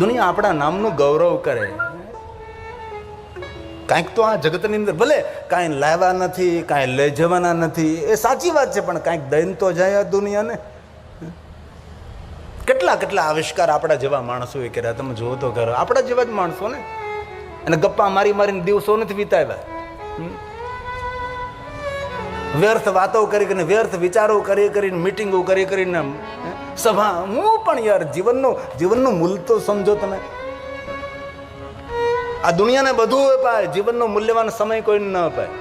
દુનિયા આપણા નામનું ગૌરવ કરે. કાંઈક તો આ જગતની અંદર ભલે કાંઈ લાવ્યા નથી, કાંઈ લઈ જવાના નથી, એ સાચી વાત છે, પણ કાંઈક દઈને તો જાય આ દુનિયાને. કેટલા કેટલા આવિષ્કાર આપણા જેવા માણસોએ કર્યા, તમે જુઓ તો કરો. આપણા જેવા જ માણસો ને, અને ગપ્પા મારી મારીને દિવસો નથી વિતાવ્યા. વ્યર્થ વાતો કરી કરીને, વ્યર્થ વિચારો કરી કરીને, મીટિંગો કરી કરીને, સભા. હું પણ યાર જીવનનું મૂલ્ય તો સમજો તમે. આ દુનિયાને બધું અપાય, જીવનનો મૂલ્યવાન સમય કોઈને ન અપાય.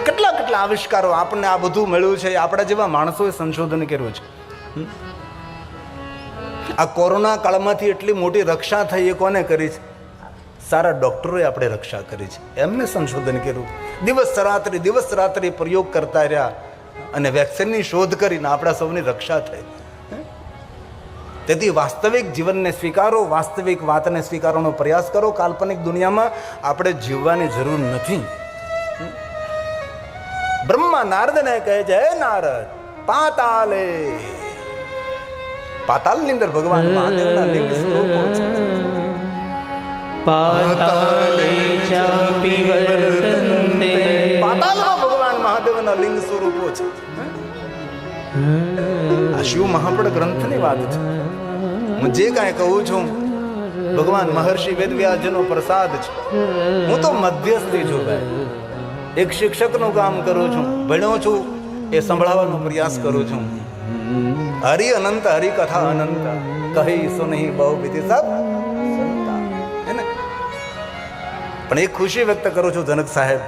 કેટલા કેટલા આવિષ્કારો આપણને આ બધું મળ્યું છે, આપણા જેવા માણસોએ સંશોધન કર્યું છે. આ કોરોના કાળમાંથી એટલી મોટી રક્ષા થઈ એ કોને કરી છે? સારા ડોક્ટરોએ આપણે રક્ષા કરી છે, એમને સંશોધન કર્યું. દિવસ રાત્રિ પ્રયોગ કરતા રહ્યા અને વેક્સિનની શોધ કરીને આપણા સૌની રક્ષા થઈ. તેથી વાસ્તવિક જીવનને સ્વીકારો, વાસ્તવિક વાતને સ્વીકારવાનો પ્રયાસ કરો. કાલ્પનિક દુનિયામાં આપણે જીવવાની જરૂર નથી. બ્રહ્મા નારદને કહે છે, હે નારદ, પાતાલે, પાતાલની અંદર ભગવાન મહાદેવના લિંગ સ્વરૂપો છે. પાતાલે ચાપી વર્તન્તે, પાતાલમાં ભગવાન મહાદેવના લિંગ સ્વરૂપો છે. આ શિવ મહાપડ ગ્રંથની વાત છે. હું જે કાંઈ કહું છું ભગવાન મહર્ષિ વેદવ્યાસજીનો પ્રસાદ છે. હું તો મધ્યસ્થી છું ભાઈ. એક શિક્ષકનું કામ કરું છું, ભણ્યો છું, એ સંભળાવવાનો પ્રયાસ કરું છું. હરિ અનંત, હરિ કથા અનંત, કહી સુનહી બહુ વિધિ સબ સંતા. હે ને? પણ એક ખુશી વ્યક્ત કરું છું જનક સાહેબ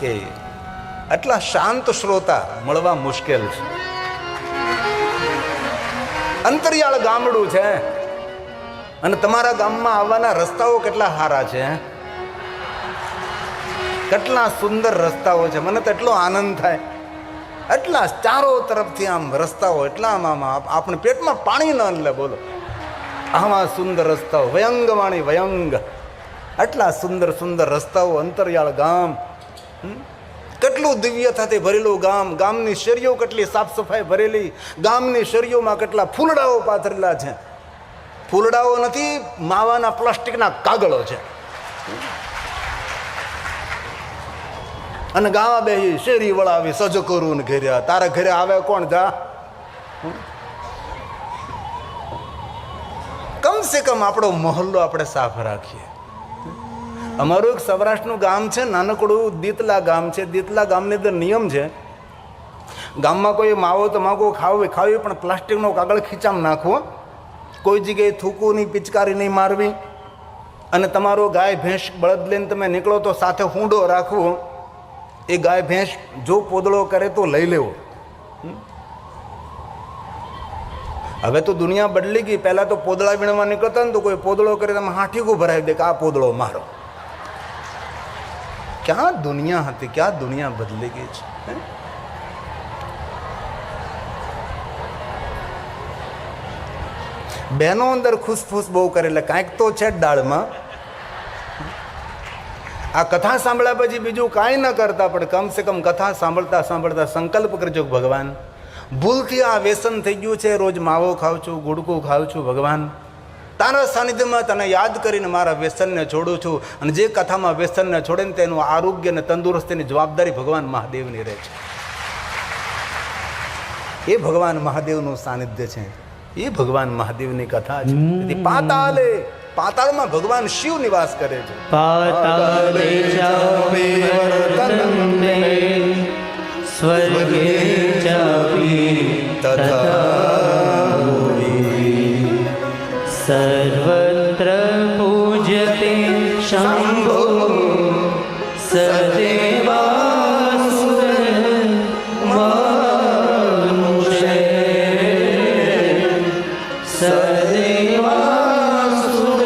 કે આટલા શાંત શ્રોતા મળવા મુશ્કેલ છે. અંતરિયાળ ગામડું છે અને તમારા ગામમાં આવવાના રસ્તાઓ કેટલા સારા છે, કેટલા સુંદર રસ્તાઓ છે. મને તો એટલો આનંદ થાય. એટલા ચારો તરફથી આમ રસ્તાઓ, એટલા આમ આપણે પેટમાં પાણી ન લે. બોલો, આવા સુંદર રસ્તાઓ, વયંગવાણી વયંગ, આટલા સુંદર સુંદર રસ્તાઓ. અંતરિયાળ ગામ, કેટલું દિવ્યતાથી ભરેલું ગામ. ગામની શેરીઓ કેટલી સાફ સફાઈ ભરેલી. ગામની શેરીઓમાં કેટલા ફૂલડાઓ પાથરેલા છે. ફૂલડાઓ નથી, માવાના પ્લાસ્ટિકના કાગળો છે. અને ગાવા બેહી શેરી વળાવી સજ કરું ને ઘેર્યા. તારા ઘરે આવે કોણ? જા. કમસે કમ આપણો મહોલ્લો આપણે સાફ રાખીએ. અમારું એક સૌરાષ્ટ્રનું ગામ છે, નાનકડું દીતલા ગામ છે. દીતલા ગામની અંદર નિયમ છે, ગામમાં કોઈ માવો તમાકુ ખાવી પણ પ્લાસ્ટિકનો કાગળ ખીચામાં નાખવો. કોઈ જગ્યાએ થૂકવું નહીં, પિચકારી નહીં મારવી. અને તમારો ગાય ભેંસ બળદ લઈને તમે નીકળો તો સાથે હુંડો રાખવો. એ ગાય ભેંસ જો પોદળો કરે તો લઈ લેવો. હવે તો દુનિયા બદલી ગઈ. પહેલા તો પોદળા વીણવા નીકળતા ને તો કોઈ પોદળો કરે તમે હાથીકું ભરાવી દે કે આ પોદળો મારો. ક્યાં દુનિયા હતી, ક્યાં દુનિયા બદલી ગઈ છે. બહેનો અંદર ખુશફુસ બહુ કરે, એટલે કાંઈક તો છે જ દાળમાં. આ કથા સાંભળ્યા પછી બીજું કાંઈ ન કરતા, પણ કમસે કમ કથા સાંભળતા સાંભળતા સંકલ્પ કરજો, ભગવાન ભૂલથી આ વ્યસન થઈ ગયું છે, રોજ માવો ખાઉં છું, ગુડકું ખાઉં છું, ભગવાન તારા સાનિધ્યમાં તને યાદ કરીને મારા વ્યસનને છોડું છું. અને જે કથામાં વ્યસનને છોડે ને તેનું આરોગ્ય અને તંદુરસ્તીની જવાબદારી ભગવાન મહાદેવની રહે છે. એ ભગવાન મહાદેવનું સાનિધ્ય છે, એ ભગવાન મહાદેવની કથા છે. તેથી પાતાલે, પાતાળમાં ભગવાન શિવ નિવાસ કરે છે. પાતાલે ચાપી વર્તન્તે, સ્વર્ગે ચાપી તથા સર્વત્ર પૂજતે શંભો સદેવાસુર મનુષે સદેવાસુર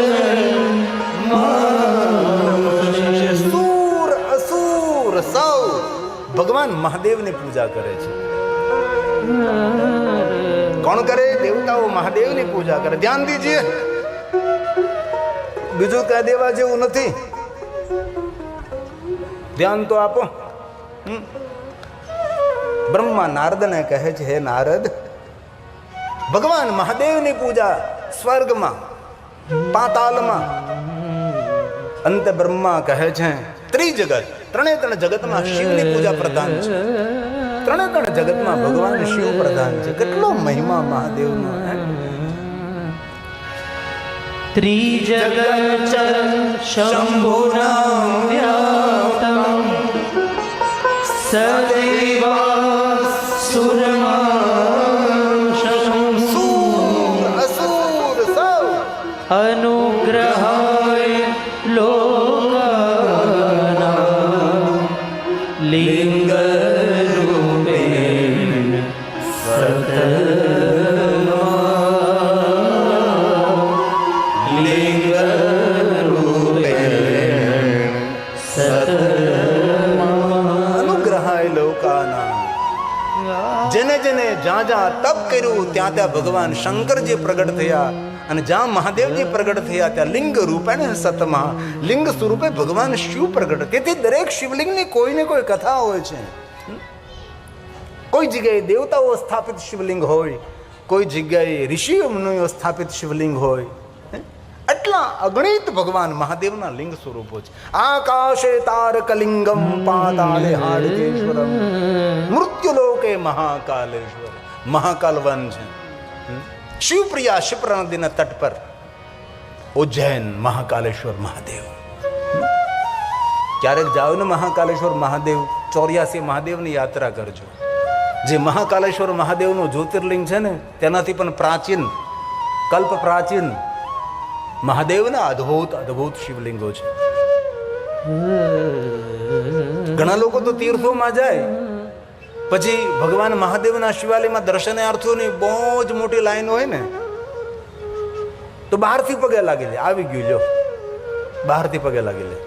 મનુષે. સુર અસુર સૌ ભગવાન મહાદેવની પૂજા કરે છે. કોણ કરે? દેવતાઓ મહાદેવની પૂજા કરે. ધ્યાન દીજીએ, બીજું કઈ દેવા જેવું નથી. ધ્યાન તો આપો. બ્રહ્મા નારદને કહે છે, હે નારદ, ભગવાન મહાદેવની પૂજા સ્વર્ગમાં, પાતાલમાં, અંતે બ્રહ્મા કહે છે ત્રિજગત, ત્રણે ત્રણ જગતમાં શિવની પૂજા પ્રધાન છે. ત્રણે ત્રણ જગતમાં ભગવાન શિવ પ્રધાન છે. કેટલો મહિમા મહાદેવનો. ત્રિજગચર શંભુના વ્યાપ્તમ સદૈવ સુરમાશમ સૂર અસુર સૌ અનુગ્રહાય લોકાનાં લિંગ રૂપેણ અનુગ્રહાય લોકાના. જેને જેને જ્યાં જ્યાં તપ કર્યું ત્યાં ત્યાં ભગવાન શંકરજી પ્રગટ થયા, અને જ્યાં મહાદેવજી પ્રગટ થયા ત્યાં લિંગ રૂપે ને સતમાં લિંગ સ્વરૂપે ભગવાન શિવ પ્રગટ. તેથી દરેક શિવલિંગની કોઈ ને કોઈ કથા હોય છે. કોઈ જગ્યાએ દેવતાઓ સ્થાપિત શિવલિંગ હોય, કોઈ જગ્યાએ ઋષિઓ મુનિઓ સ્થાપિત શિવલિંગ હોય. એટલા અગણિત ભગવાન મહાદેવના લિંગ સ્વરૂપો છે. આકાશે તારકલિંગમ પાતાળે હાડકેશ્વરમ મૃત્યુલોકે મહાકાલેશ્વર. મહાકાલ વન છે. શિવપ્રિયા શિપ્રા નદીના તટ પર ઉજ્જૈન મહાકાલેશ્વર મહાદેવ. ક્યારેક જાઓ ને મહાકાલેશ્વર મહાદેવ, 84 મહાદેવની યાત્રા કરજો. જે મહાકાલેશ્વર મહાદેવનું જ્યોતિર્લિંગ છે ને તેનાથી પણ પ્રાચીન, કલ્પ પ્રાચીન મહાદેવના અદ્ભુત અદ્ભુત શિવલિંગો છે. ઘણા લોકો તો તીર્થોમાં જાય પછી ભગવાન મહાદેવના શિવાલયમાં દર્શનાર્થીઓની બહુ જ મોટી લાઈન હોય ને તો બહારથી પગે લાગી લે. આવી ગયું લ્યો, બહારથી પગે લાગી લે,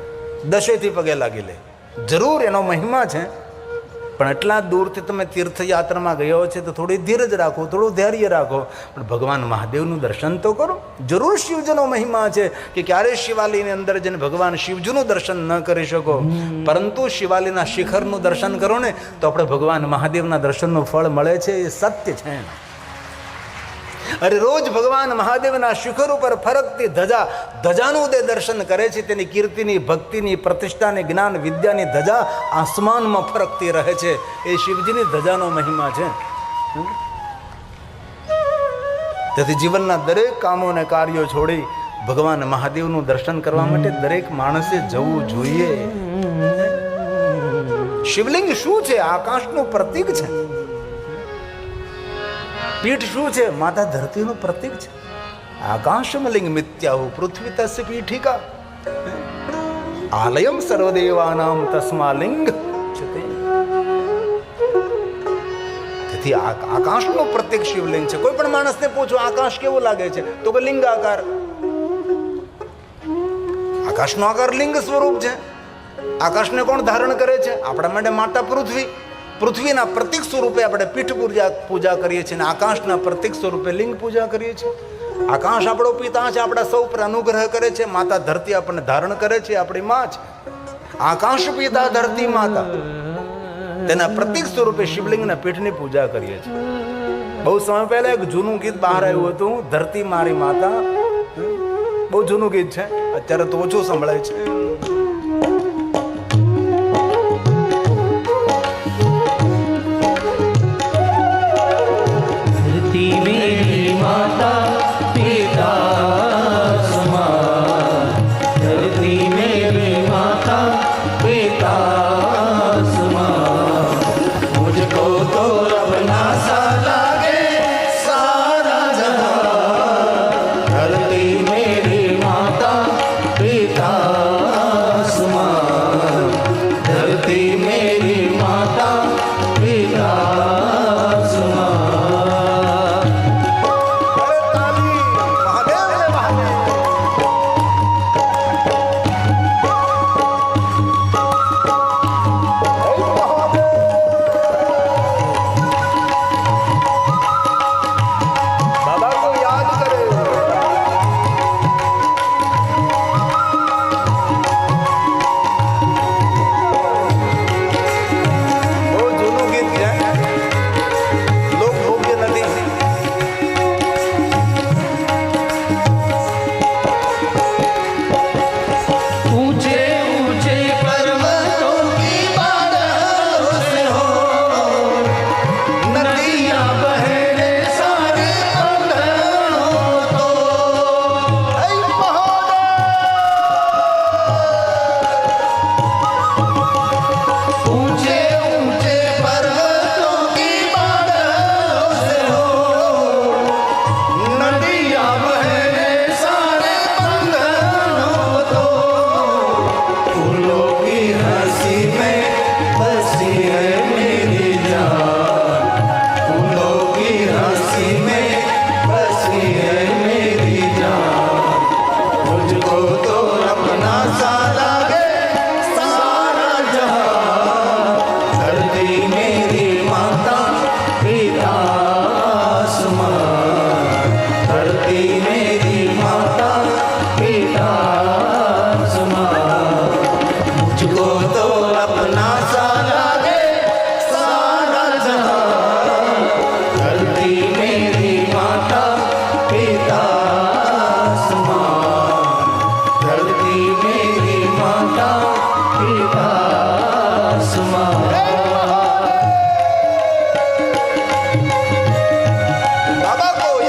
દશેથી પગે લાગી લે. જરૂર એનો મહિમા છે, પણ એટલા દૂરથી તમે તીર્થયાત્રામાં ગયો છે તો થોડી ધીરજ રાખો, થોડું ધૈર્ય રાખો, પણ ભગવાન મહાદેવનું દર્શન તો કરો. જરૂર શિવજીનો મહિમા છે કે ક્યારે શિવાલયની અંદર જઈને ભગવાન શિવજીનું દર્શન ન કરી શકો, પરંતુ શિવાલયના શિખરનું દર્શન કરો ને તો આપણે ભગવાન મહાદેવના દર્શનનું ફળ મળે છે. એ સત્ય છે. અરે રોજ ભગવાન મહાદેવના શિખર ઉપર ફરકતી ધજા, ધજાનું જે દર્શન કરે છે તેની કીર્તિની, ભક્તિની, પ્રતિષ્ઠાની, જ્ઞાન વિદ્યાની ધજા આસમાનમાં ફરકતી રહે છે. એ શિવજીની ધજાનો મહિમા છે. તેથી જીવનના દરેક કામો અને કાર્યો છોડી ભગવાન મહાદેવનું દર્શન કરવા માટે દરેક માણસે જવું જોઈએ. શિવલિંગ શું છે? આકાશનું પ્રતીક છે. પીઠ શું છે? માતા ધરતીનું પ્રતીક છે. આકાશમ લિંગ મિત્યાહુ પૃથ્વી તસ્ય પીઠિકા આલયમ સર્વદેવાનામ તસ્મા લિંગ છે. તેથી આકાશનું પ્રતીક શિવલિંગ છે. કોઈ પણ માણસને પૂછો આકાશ કેવું લાગે છે તો કે લિંગ આકાર. આકાશનો આકાર લિંગ સ્વરૂપ છે. આકાશને કોણ ધારણ કરે છે? આપણા માટે માતા પૃથ્વી. પૃથ્વીના પ્રતીક સ્વરૂપે આપણે પીઠ પૂજા કરીએ છીએ, અને આકાશના પ્રતીક સ્વરૂપે લિંગ પૂજા કરીએ છીએ. આકાશ આપણો પિતા છે, આપણા સૌ પર અનુગ્રહ કરે છે. માતા ધરતી આપણને ધારણ કરે છે, આપણી માં છે. આકાશ પિતા, ધરતી માતા, તેના પ્રતીક સ્વરૂપે શિવલિંગના પીઠની પૂજા કરીએ છીએ. બહુ સમય પહેલા એક જૂનું ગીત બહાર આવ્યું હતું, ધરતી મારી માતા. બહુ જૂનું ગીત છે, અત્યારે તો ઓછું સંભળાય છે. मेरी माता पिता समान, धरती मेरी माता पिता समान, मुझको तो अपना सा लागे सारा जहां, धरती मेरी माता पिता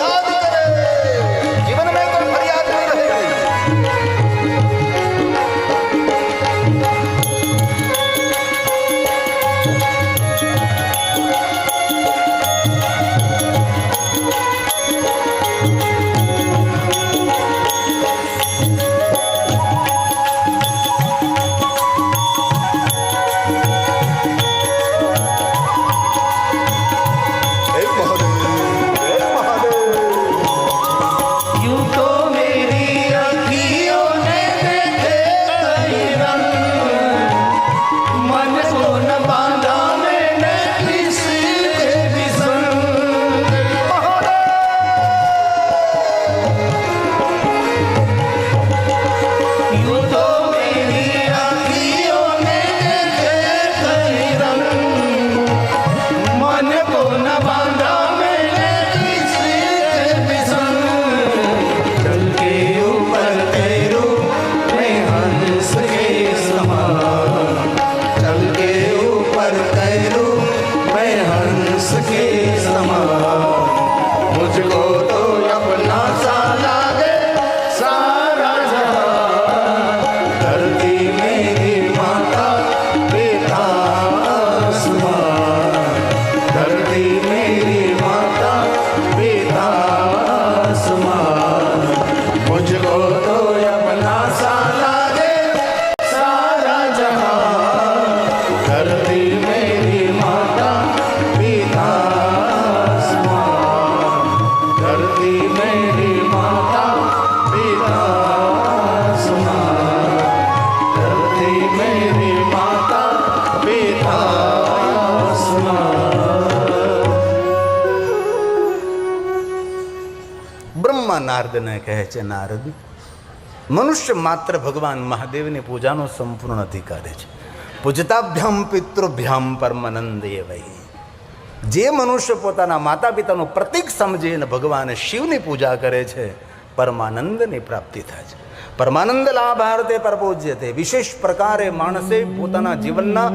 फरियाद करे जीवन में कोई फरियाद नहीं रहेगी। यूं तो मेरी अखियों ने देखे कई रंग, मन को न बांधा मैंने किसी के भी संग। यूं तो मेरी अखियों ने देखे कई रंग, मन को न बांधा मैंने किसी के भी संग। जल के ऊपर तैरू मैं हंस के समान, जल के ऊपर तैरू मैं हंस के समान। मुझको तो अपना सा लागे सारा जहां, धरती मेरी माता पिता आसमान, धरती मेरी माता पिता आसमान। मुझको तो अपना सा लागे सारा जहां, धरती मेरी माता पिता आसमान, धरती मेरी माता पिता आसमान, धरती मेरी माता पिता आसमान। બ્રહ્મા નારદને કહે છે, નારદ, મનુષ્ય માત્ર ભગવાન મહાદેવની પૂજાનો સંપૂર્ણ અધિકારી છે. પૂજતાભ્યામ પિતૃભ્યામ પરમાનંદ એવૈ. જે મનુષ્ય પોતાના માતા પિતાનું પ્રતીક સમજીને ભગવાન શિવની પૂજા કરે છે, પરમાનંદની પ્રાપ્તિ થાય છે. પરમાનંદ લાભાર્થે પરપૂજ્યતે. વિશેષ પ્રકારે માણસે પોતાના જીવનના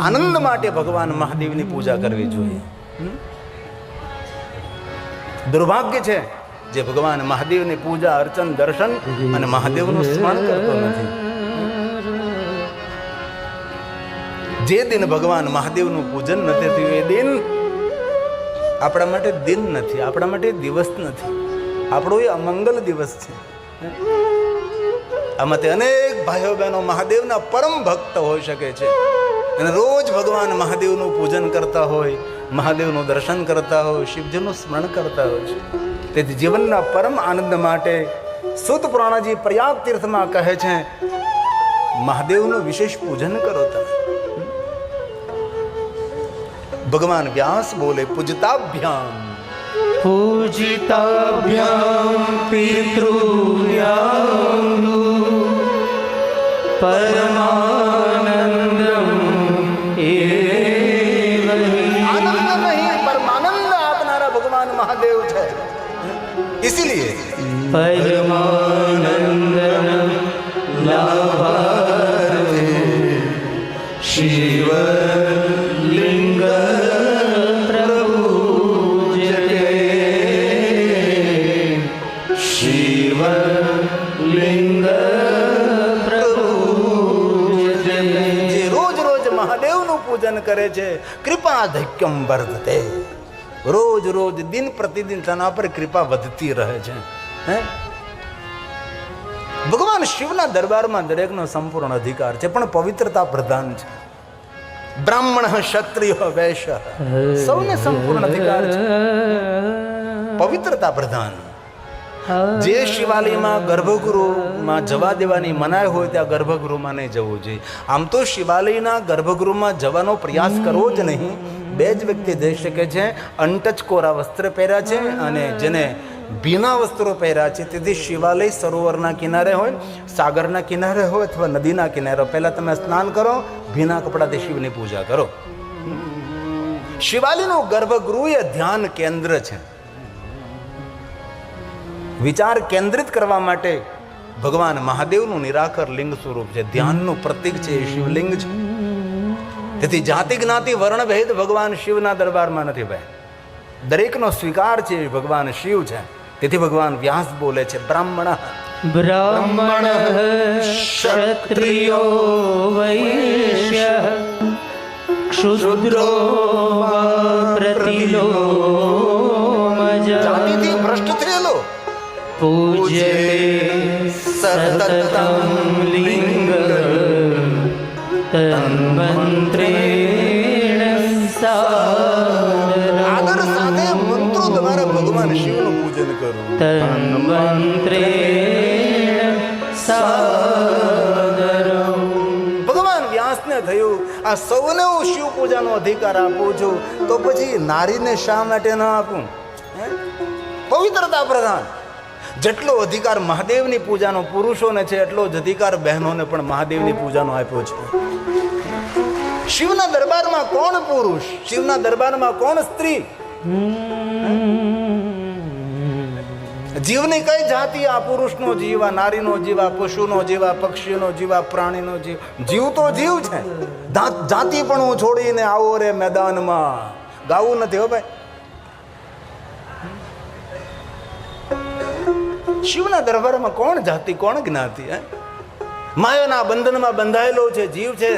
આનંદ માટે ભગવાન મહાદેવની પૂજા કરવી જોઈએ. દુર્ભાગ્ય છે જે ભગવાન મહાદેવની પૂજા અર્ચન દર્શન અને મહાદેવનું સ્મરણ કરતો નથી. જે દિન ભગવાન મહાદેવનું પૂજન નથી થયું એ દિન આપણા માટે દિન નથી, આપણા માટે દિવસ નથી, આપણો એ અમંગલ દિવસ છે. આમાંથી અનેક ભાઈઓ બહેનો મહાદેવના પરમ ભક્ત હોઈ શકે છે અને રોજ ભગવાન મહાદેવનું પૂજન કરતા હોય, મહાદેવનું દર્શન કરતા હોય, શિવજીનું સ્મરણ કરતા હોય છે. તેથી જીવનના પરમ આનંદ માટે સૂત પુરાણજી પ્રયાગ તીર્થમાં કહે છે, મહાદેવનું વિશેષ પૂજન કરો તમે. ભગવાન વ્યાસ બોલે, પૂજતાભ્યામ पूजिताभ्यां पितृभ्यां परमानंदम एव हि। आनंद नहीं परमानंद આપનારા ભગવાન મહાદેવ છે. इसीलिए परमानंद लाभार्थे शिव लिंग प्रपूज्यते, शिव लिंग प्रपूज्यते. જે રોજ રોજ મહાદેવનું પૂજન કરે છે, કૃપાધિક્યમ વર્ધતે. રોજ રોજ દિન પ્રતિદિન તેના પર કૃપા વધતી રહે છે. ભગવાન શિવના દરબારમાં દરેકનો સંપૂર્ણ અધિકાર છે, પણ પવિત્રતા પ્રધાન છે. બ્રાહ્મણ ક્ષત્રિય વૈશ્ય સૌને સંપૂર્ણ અધિકાર છે, પવિત્રતા પ્રધાન. જે શિવાલયમાં ગર્ભગૃહમાં જવા દેવાની મનાઈ હોય ત્યાં ગર્ભગૃહમાં નહીં જવું જોઈએ. આમ તો શિવાલયના ગર્ભગૃહમાં જવાનો પ્રયાસ કરવો જ નહીં. બે જ વ્યક્તિ જઈ શકે છે, અનટચ કોરા વસ્ત્ર પહેર્યા છે અને જેને ભીના વસ્ત્રો પહેર્યા છે. તેથી શિવાલય સરોવરના કિનારે હોય, સાગરના કિનારે હોય અથવા નદીના કિનારે, પહેલાં તમે સ્નાન કરો, ભીના કપડાથી શિવની પૂજા કરો. શિવાલયનું ગર્ભગૃહ એ ધ્યાન કેન્દ્ર છે. વિચાર કેન્દ્રિત કરવા માટે ભગવાન મહાદેવનું નિરાકર લિંગ સ્વરૂપ છે, ધ્યાનનું પ્રતીક છે, એ શિવલિંગ છે. તેથી જાતિ જ્ઞાતિ વર્ણ ભેદ ભગવાન શિવના દરબારમાં નથી ભાઈ. દરેકનો સ્વીકાર છે એ ભગવાન શિવ છે. તેથી ભગવાન વ્યાસ બોલે છે બ્રાહ્મણ બ્રાહ્મણ ક્ષત્રિયો વૈશ્ય ક્ષુદ્રો પ્રતિલોમજ જાતિથી ભ્રષ્ટ થયેલો પૂજ્ય સતતમ લિંગ તન્મંત્રેણ સાદરમ આદર સાથે મંત્રો દ્વારા ભગવાન શિવનું પૂજન કરવું. તન્મંત્રેણ સાદરમ ભગવાન વ્યાસને થયું આ સૌને હું શિવ પૂજાનો અધિકાર આપું છું તો પછી નારીને શા માટે ન આપું? હે? પવિત્રતા પ્રધાન. જેટલો અધિકાર મહાદેવની પૂજાનો પુરુષોને છે એટલો જ અધિકાર બહેનોને પણ મહાદેવની પૂજાનો આપ્યો છે. શિવના દરબારમાં કોણ પુરુષ? શિવના દરબારમાં કોણ સ્ત્રી? જીવની કઈ જાતિ? આ પુરુષનો જીવ, આ નારીનો જીવ, આ પશુનો જીવ, આ પક્ષીનો જીવ, આ પ્રાણીનો જીવ. જીવ તો જીવ છે. જાતિ પણ હું છોડીને આવો રે મેદાનમાં. ગાવું નથી હો ભાઈ. શિવના દરબારમાં કોણ જાતિ, કોણ જ્ઞાતિ? માયાના બંધનમાં બંધાયેલો છે જીવ છે.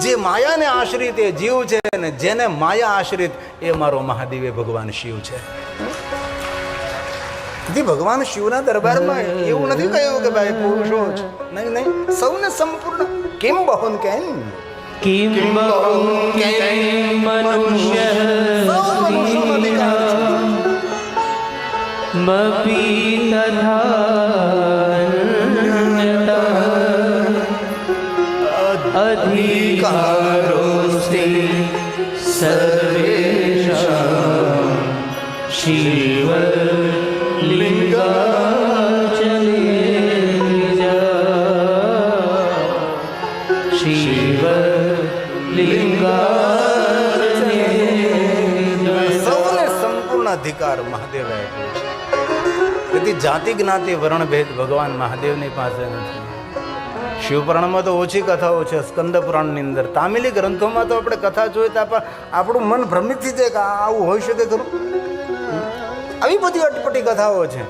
જે માયાને આશ્રિત એ જીવ છે ને જેને માયા આશ્રિત એ મારો મહાદેવ એ ભગવાન શિવ છે. ભગવાન શિવના દરબારમાં એવું નથી કહ્યું કે ભાઈ પુરુષો જ. નહીં નહીં, સૌને સંપૂર્ણ. કેમ બહોન કેમ કિમ મનુષ્ય મપી તથા અધિકારોસ્તે સર્વેષાં શિવ સૌને સંપૂર્ણ અધિકાર મહાદેવ આપ્યો છે. તેથી જાતિ જ્ઞાતિ વર્ણ ભેદ ભગવાન મહાદેવની પાસે નથી. શિવપુરાણમાં તો ઓછી કથાઓ છે. સ્કંદ પુરાણની અંદર, તામિલી ગ્રંથોમાં તો આપણે કથા જોઈએ તો આપણું મન ભ્રમિત થઈ જાય કે આવું હોઈ શકે ખરું? આવી બધી અટપટી કથાઓ છે.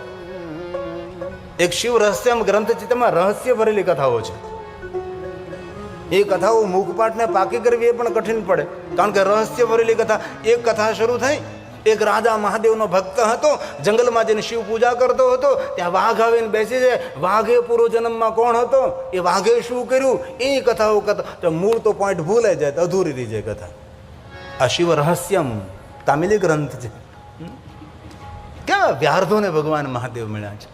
એક શિવ રહસ્યમ ગ્રંથ છે, તેમાં રહસ્ય ભરેલી કથાઓ છે. એ કથાઓ મુખપાઠને પાકી કરવી એ પણ કઠિન પડે, કારણ કે રહસ્ય ભરેલી કથા. એક કથા શરૂ થઈ. એક રાજા મહાદેવનો ભક્ત હતો, જંગલમાં જઈને શિવ પૂજા કરતો હતો. ત્યાં વાઘ આવીને બેસી જાય. વાઘે પૂર્વ જન્મમાં કોણ હતો, એ વાઘે શું કર્યું, એ કથાઓ તો મૂળ તો પોઈન્ટ ભૂલાઈ જાય, તો અધૂરી રહી જાય કથા. આ શિવ રહસ્યમ તામિલી ગ્રંથ છે. કેવા વ્યાર્ધોને ભગવાન મહાદેવ મળ્યા છે.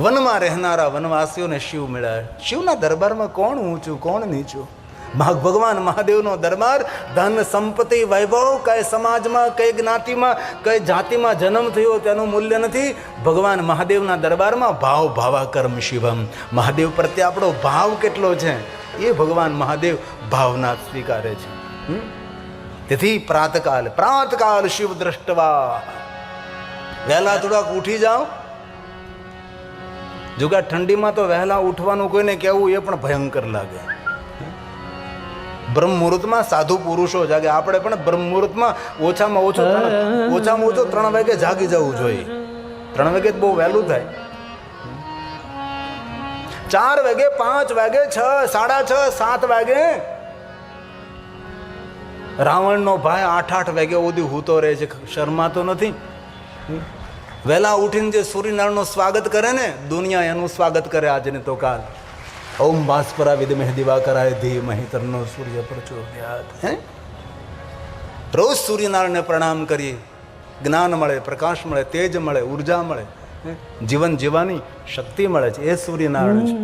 વનમાં રહેનારા વનવાસીઓને શિવ મળ્યા. શિવના દરબારમાં કોણ ઊંચું, કોણ નીચું? ભગવાન મહાદેવનો દરબાર ધન સંપત્તિ વૈભવ કઈ સમાજમાં, કઈ જ્ઞાતિમાં, કઈ જાતિમાં જન્મ થયો તેનું મૂલ્ય નથી. ભગવાન મહાદેવના દરબારમાં ભાવ ભાવાકર્મ શિવમ. મહાદેવ પ્રત્યે આપણો ભાવ કેટલો છે એ ભગવાન મહાદેવ ભાવના સ્વીકારે છે. તેથી પ્રાતકાલ શિવ દ્રષ્ટવા. વહેલા થોડાક ઉઠી જાઓ. જો કે ઠંડીમાં તો વહેલા ઉઠવાનું કોઈને કહેવું એ પણ ભયંકર લાગે. બ્રહ્મ મુહૂર્તમાં સાધુ પુરુષો જાગે. આપણે પણ બ્રહ્મ મુહૂર્તમાં ઓછામાં ઓછો 3 વાગે જાગી જવું જોઈએ. 3 વાગે બહુ વહેલું થાય. 4 વાગે, 5 વાગે, 6, 6:30, 7 વાગે. રાવણનો ભાઈ 8 વાગે સુધી હૂતો રહે છે, શરમાતો નથી. વહેલા ઉઠીને જે સૂર્યનારાયણનું સ્વાગત કરે ને, દુનિયા એનું સ્વાગત કરે આજને તો કાલ. ઓમ ભાસ્કરા વિદ્મહે દિવાકરાય ધીમહિ તન્નો સૂર્ય પ્રચોદયાત. રોજ સૂર્યનારાયણને પ્રણામ કરીએ. જ્ઞાન મળે, પ્રકાશ મળે, તેજ મળે, ઉર્જા મળે, જીવન જીવવાની શક્તિ મળે છે. એ સૂર્યનારાયણ છે.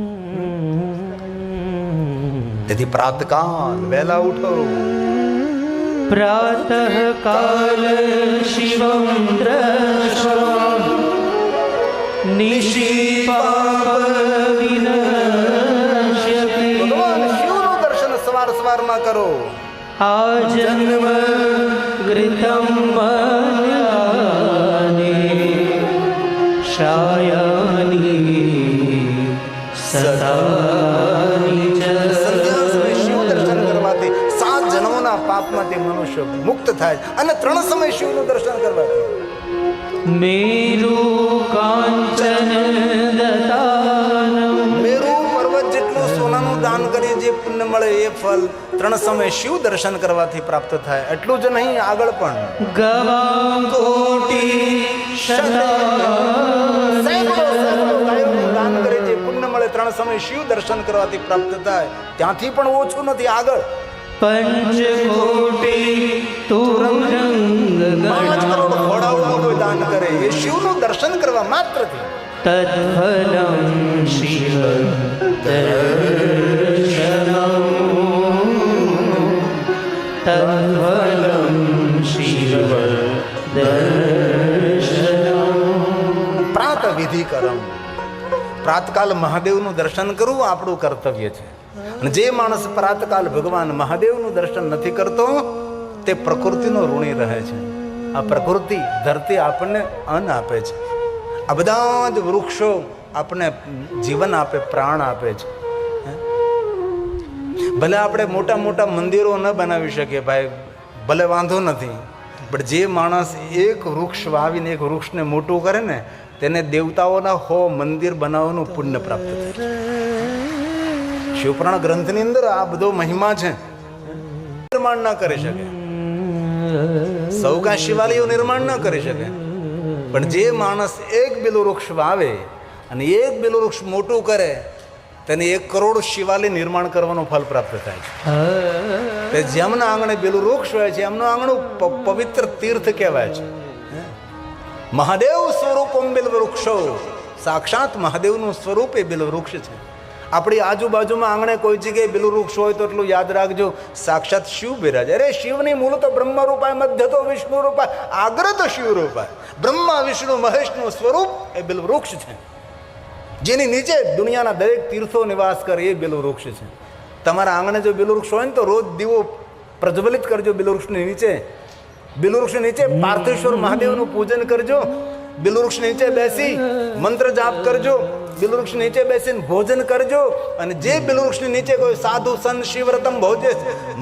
તેથી પ્રાતકાલ વહેલા ઉઠો. પ્રાતઃ કાલ શિવમ દ્રષ્ટવા નિશી પાપ વિનશ્યતિ. ભગવાન શિવનું દર્શન સવારમાં કરો. આ જન્મ ગૃતમ મન્યાને શાયાની સદાની ચ. શિવ દર્શન કરવાથી 7 જન્મોના પાપનો દુઃખમાંથી મનુષ્ય મુક્ત થાય અને 3 સમય શિવનું દર્શન કરવાથી. મેરુ કાંચન દતાનમ મેરુ પર્વત જેટલું સોનાનું દાન કરી જે પુણ્ય મળે એ ફળ 3 સમય શિવ દર્શન કરવાથી પ્રાપ્ત થાય. એટલું જ નહીં, આગળ પણ ગવાં કોટી સેંકડો ગાયોનું દાન કરી જે પુણ્ય મળે 3 સમય શિવ દર્શન કરવાથી પ્રાપ્ત થાય. ત્યાંથી પણ ઓછું નથી, આગળ પંચકોટી તુરંગ 5 કરોડ ઘોડાઓનું કોઈ દાન કરે એ શિવનું દર્શન કરવા માત્રથી. તત્ફલમ શિવ દર્શનમ તત્ફલમ શિવ દર્શનમ. પ્રાત વિધિ કરમ, પ્રાતકાલ મહાદેવનું દર્શન કરવું આપણું કર્તવ્ય છે. અને જે માણસ પ્રાતકાલ ભગવાન મહાદેવનું દર્શન નથી કરતો તે પ્રકૃતિનો ઋણી રહે છે. આ પ્રકૃતિ ધરતી આપણને અન્ન આપે છે, આ બધા જ વૃક્ષો આપણને જીવન આપે, પ્રાણ આપે છે. ભલે આપણે મોટા મોટા મંદિરો ન બનાવી શકીએ ભાઈ, ભલે વાંધો નથી, પણ જે માણસ એક વૃક્ષ વાવીને એક વૃક્ષને મોટું કરે ને તેને દેવતાઓના 100 મંદિર બનાવવાનું પુણ્ય પ્રાપ્ત થાય. શિવપુરાણ ગ્રંથની અંદર આ બધો મહિમા છે. નિર્માણ ના કરી શકે, સૌ કાંઈ શિવાલયો નિર્માણ ન કરી શકે, પણ જે માણસ એક બેલું વૃક્ષ વાવે અને એક બેલું વૃક્ષ મોટું કરે તેને 1 કરોડ શિવાલય નિર્માણ કરવાનું ફળ પ્રાપ્ત થાય છે. જેમના આંગણે બેલું વૃક્ષ હોય છે એમનું આંગણું પવિત્ર તીર્થ કહેવાય છે. મહાદેવ સ્વરૂપમ બિલ વૃક્ષો, સાક્ષાત મહાદેવનું સ્વરૂપ એ બિલ વૃક્ષ છે. આપણી આજુબાજુમાં આંગણે કોઈ જગ્યાએ બિલ વૃક્ષ હોય તો એટલું યાદ રાખજો, સાક્ષાત શિવ બિરાજે. અરે શિવની મૂળ તો બ્રહ્મ રૂપાય, મધ્ય તો વિષ્ણુ રૂપાય, આગળ તો શિવ રૂપાય. બ્રહ્મા વિષ્ણુ મહેશનું સ્વરૂપ એ બિલ વૃક્ષ છે. જેની નીચે દુનિયાના દરેક તીર્થો નિવાસ કરે એ બિલ વૃક્ષ છે. તમારા આંગણે જો બિલ વૃક્ષ હોય ને તો રોજ દીવો પ્રજ્વલિત કરજો બિલ વૃક્ષની નીચે. બિલ વૃક્ષની નીચે પાર્થેશ્વર મહાદેવનું પૂજન કરજો. બિલ વૃક્ષ નીચે બેસી મંત્ર જાપ કરજો. બિલ વૃક્ષ નીચે બેસીને ભોજન કરજો. અને જે બિલ વૃક્ષની નીચે કોઈ સાધુ સંત શિવવ્રતમ ભોજે,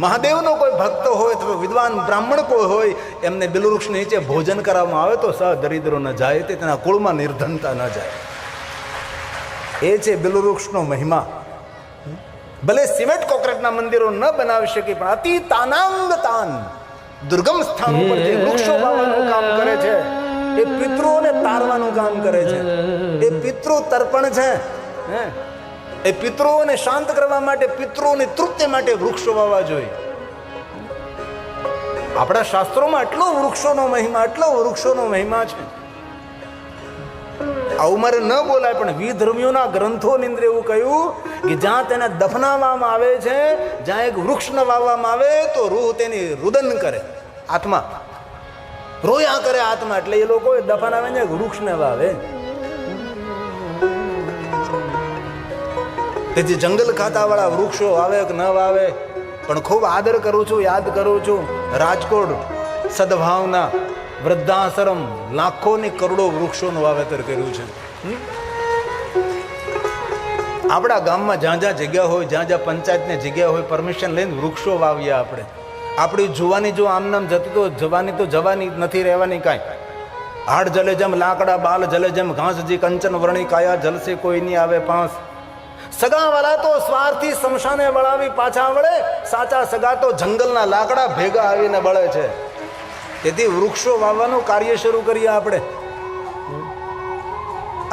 મહાદેવનો કોઈ ભક્ત હોય અથવા વિદ્વાન બ્રાહ્મણ કોઈ હોય એમને બિલ વૃક્ષ નીચે ભોજન કરવામાં આવે તો સદરિદ્રો ન જાય, તે તેના કુળમાં નિર્ધનતા ન જાય. એ છે બિલ વૃક્ષનો મહિમા. ભલે સિમેન્ટ કોન્ક્રીટના મંદિરો ન બનાવી શકે પણ અતિ તાનાંગ તાન દુર્ગમ સ્થાનો પર જે વૃક્ષો વાવવાનું કામ કરે છે એ પિતૃઓને તારવાનું કામ કરે છે. એ પિતૃ તર્પણ છે. એ પિતૃઓને શાંત કરવા માટે, પિતૃઓની તૃપ્તિ માટે વૃક્ષો વાવવા જોઈએ. આપણા શાસ્ત્રોમાં એટલો વૃક્ષોનો મહિમા છે. આવું મારે ન બોલાય, પણ વિધર્મીઓના ગ્રંથોની અંદર એવું કહ્યું કે જ્યાં તેને દફનાવવામાં આવે છે, જ્યાં એક વૃક્ષ ન વાવવામાં આવે તો રૂહ તેની રુદન કરે, આત્મા રોયા કરે આત્મા. એટલે એ લોકો દફનાવે ને વૃક્ષને વાવે. તેથી જંગલ ખાતાવાળા વૃક્ષો વાવે કે ન વાવે, પણ ખૂબ આદર કરું છું, યાદ કરું છું. રાજકોટ સદભાવના વૃદ્ધાશ્રમ લાખોની કરોડો વૃક્ષોનું વાવેતર કર્યું છે. આપણા ગામમાં જ્યાં જ્યાં જગ્યા હોય, જ્યાં જ્યાં પંચાયતની જગ્યા હોય, પરમિશન લઈને વૃક્ષો વાવીએ. આપણી જુવાની જો આમનામ જતી તો જવાની નથી રહેવાની કાંઈ. હાડ જલે જેમ લાકડા, બાલ જલે જેમ ઘાસ, જી કંચન વર્ણી કાયા જલસે કોઈ નહીં આવે પાંસ. સગા વાળા તો સ્વાર્થી શમશાને વળાવી પાછા વળે, સાચા સગા તો જંગલના લાકડા ભેગા આવીને બળે છે. તેથી વૃક્ષો વાવવાનું કાર્ય શરૂ કરીએ આપણે.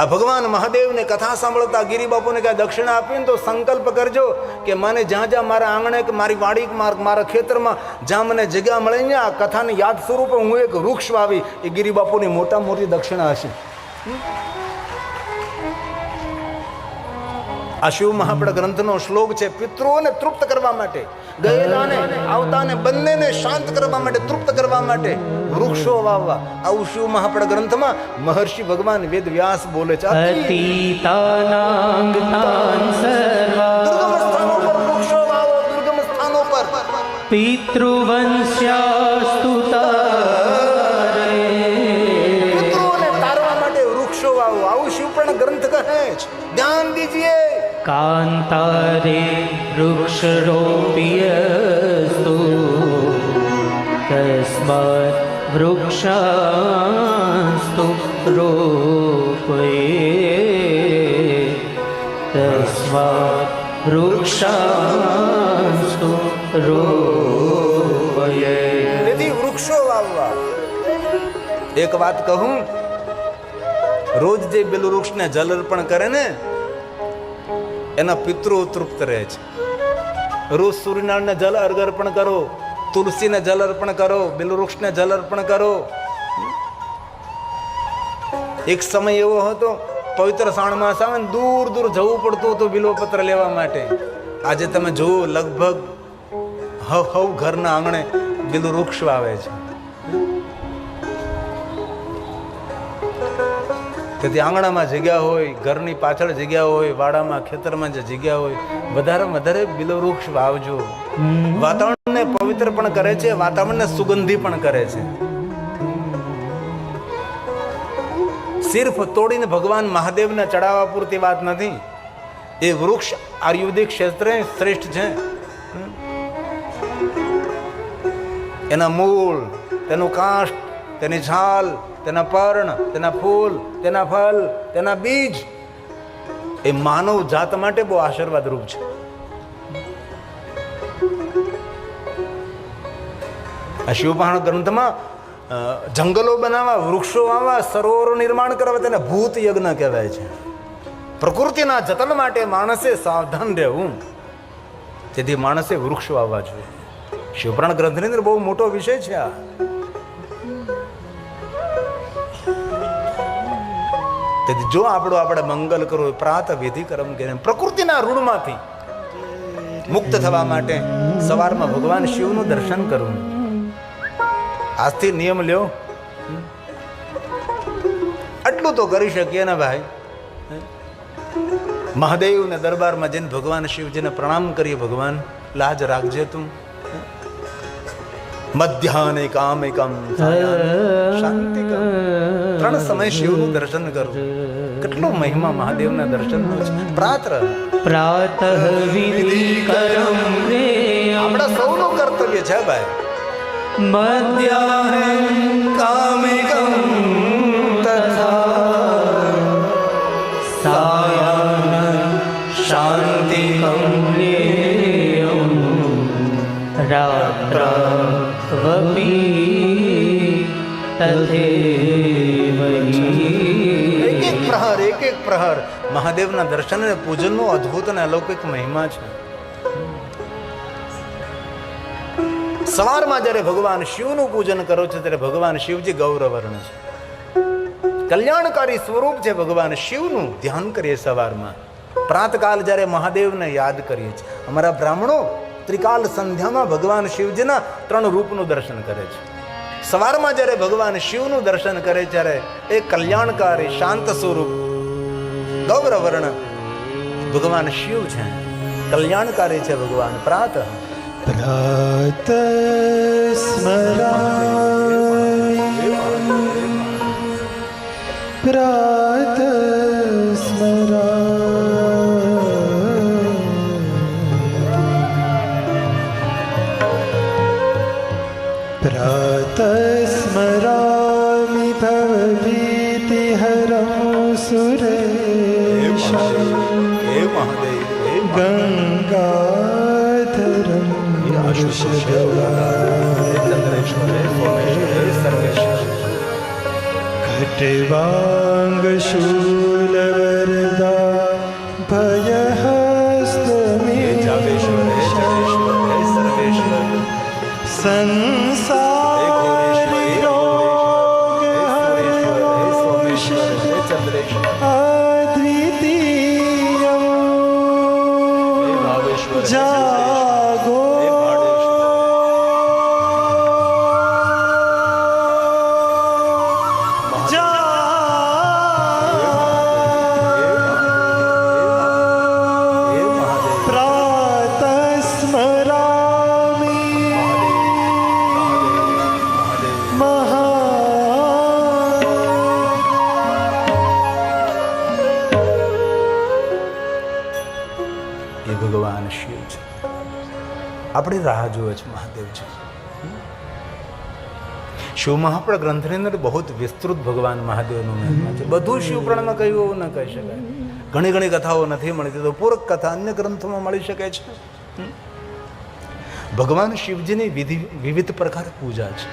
આ ભગવાન મહાદેવને કથા સાંભળતા ગિરિબાપુને કાંઈ દક્ષિણા આપીને તો સંકલ્પ કરજો કે મને જ્યાં જ્યાં મારા આંગણે કે મારી વાડી મારા ખેતરમાં જ્યાં મને જગ્યા મળે ને આ કથાની યાદ સ્વરૂપે હું એક વૃક્ષ વાવી. એ ગિરિબાપુની મોટી દક્ષિણા હશે. આ શિવ મહાપડ ગ્રંથનો શ્લોક છે. પિતૃઓને તૃપ્ત કરવા માટે, ગયેલાને આવતાને બંનેને શાંત કરવા માટે, તૃપ્ત કરવા માટે વૃક્ષો વાવવા. આવું શિવ મહાપડ ગ્રંથમાં મહર્ષિ ભગવાન વેદ વ્યાસ બોલે છે. અતીતાનાંગ તાન સર્વા દુર્ગમ સ્થાનો પર વૃક્ષો વાવો, દુર્ગમ સ્થાનો પર. પિતૃવંશ્યાસ્તુતારે પિતૃઓને તારવા માટે વૃક્ષો વાવો. આવું શિવપુરાણ ગ્રંથ કહે છે. ધ્યાન દીજીએ. કાંતારે વૃક્ષરોપિયસ્તુ તસ્માત વૃક્ષાસ્તુ રોપયે તસ્માત વૃક્ષાસ્તુ રોપયે. તેથી વૃક્ષો વાવવા. એક વાત કહું, રોજ જે બેલું વૃક્ષને જલ અર્પણ કરે ને એના પિતૃ તૃપ્ત રહે છે. રોજ સૂર્યનારાયણને જલ અર્પણ કરો, તુલસીને જલ અર્પણ કરો, બેલું વૃક્ષને જલ અર્પણ કરો. એક સમય એવો હતો પવિત્ર શ્રાવણ માસ આવે ને દૂર દૂર જવું પડતું હતું બિલ્વપત્ર લેવા માટે. આજે તમે જુઓ લગભગ હવ ઘરના આંગણે બેલું વૃક્ષ વાવે છે. તેથી આંગણામાં જગ્યા હોય, ઘરની પાછળ જગ્યા હોય, વાડામાં ખેતરમાં જે જગ્યા હોય, વધારે બિલો વૃક્ષ વાવજો. વાતાવરણને પવિત્ર પણ કરે છે, વાતાવરણને સુગંધી પણ કરે છે. સિર્ફ તોડીને ભગવાન મહાદેવને ચડાવવા પૂરતી વાત નથી. એ વૃક્ષ આયુર્વેદિક ક્ષેત્રે શ્રેષ્ઠ છે. એના મૂળ, તેનું કાષ્ઠ, તેની છાલ, તેના પર્ણ, તેના ફૂલ, તેના ફળ, તેના બીજ એ માનવ જાત માટે બહુ આશીર્વાદ રૂપ છે. આ શિવપુરાણ ગ્રંથમાં જંગલો બનાવવા, વૃક્ષો વાવવા, સરોવરો નિર્માણ કરવા તેને ભૂત યજ્ઞ કહેવાય છે. પ્રકૃતિના જતન માટે માણસે સાવધાન રહેવું. તેથી માણસે વૃક્ષ વાવવા જોઈએ. શિવપુરાણ ગ્રંથની અંદર બહુ મોટો વિષય છે આ. તેથી જો આપણે મંગલ કરવું, પ્રાત વિધિ કર્મ કરીને પ્રકૃતિના ઋણમાંથી મુક્ત થવા માટે સવારમાં ભગવાન શિવનું દર્શન કરવું. આજથી નિયમ લ્યો, આટલું તો કરી શકીએ ને ભાઈ. મહાદેવને દરબારમાં જઈને ભગવાન શિવજીને પ્રણામ કરીએ. ભગવાન લાજ રાખજે તું. મધ્યાહને કામિકમ શાંતિકમ. 3 સમય શિવનું દર્શન કરવું. કેટલો મહિમા મહાદેવના દર્શનનો છે. પ્રાતઃ વિધિ કરમ રે આપણા સૌનું કર્તવ્ય છે ભાઈ. મધ્યાહન કામિકમ તથા સાયાહ્ન શાંતિકમ રેયમ રાત્રવપી તથેવહી. એક એક પ્રહર મહાદેવના દર્શન અને પૂજનનો અદ્ભુત અને અલૌકિક મહિમા છે. સવારમાં જ્યારે ભગવાન શિવનું પૂજન કરો છો ત્યારે ભગવાન શિવજી ગૌરવર્ણ છે. કલ્યાણકારી સ્વરૂપ છે ભગવાન શિવનું ધ્યાન કરીએ સવારમાં. પ્રાતકાલ જ્યારે મહાદેવને યાદ કરીએ છીએ. અમારા બ્રાહ્મણો ત્રિકાલ સંધ્યામાં ભગવાન શિવજીના 3 રૂપનું દર્શન કરે છે. સવારમાં જ્યારે ભગવાન શિવનું દર્શન કરે ત્યારે એ કલ્યાણકારી શાંત સ્વરૂપ ગૌરવર્ણ ભગવાન શિવ છે. કલ્યાણકારી છે ભગવાન. પ્રાતઃ પ્રાત સ્મરામિ પ્રાત સ્મરામિ ભવભીતિહરં સુરેશં ગંગાધરં ખટ્વાંગશૂલવરદા ભયહસ્તમે સંસારી અદ્વિતીયં જાગો ભગવાન શિવ છે. આપણે રાહ જોવે છે મહાદેવ છે. શિવ મહાપુરાણ ગ્રંથની અંદર બહુ જ વિસ્તૃત ભગવાન મહાદેવનું મહિમા છે. બધું શિવ પુરાણમાં કહ્યું એવું ન કહી શકાય. ઘણી ઘણી કથાઓ નથી મળતી, તો પૂરક કથા અન્ય ગ્રંથોમાં મળી શકે છે. ભગવાન શિવજીની વિવિધ પ્રકાર પૂજા છે.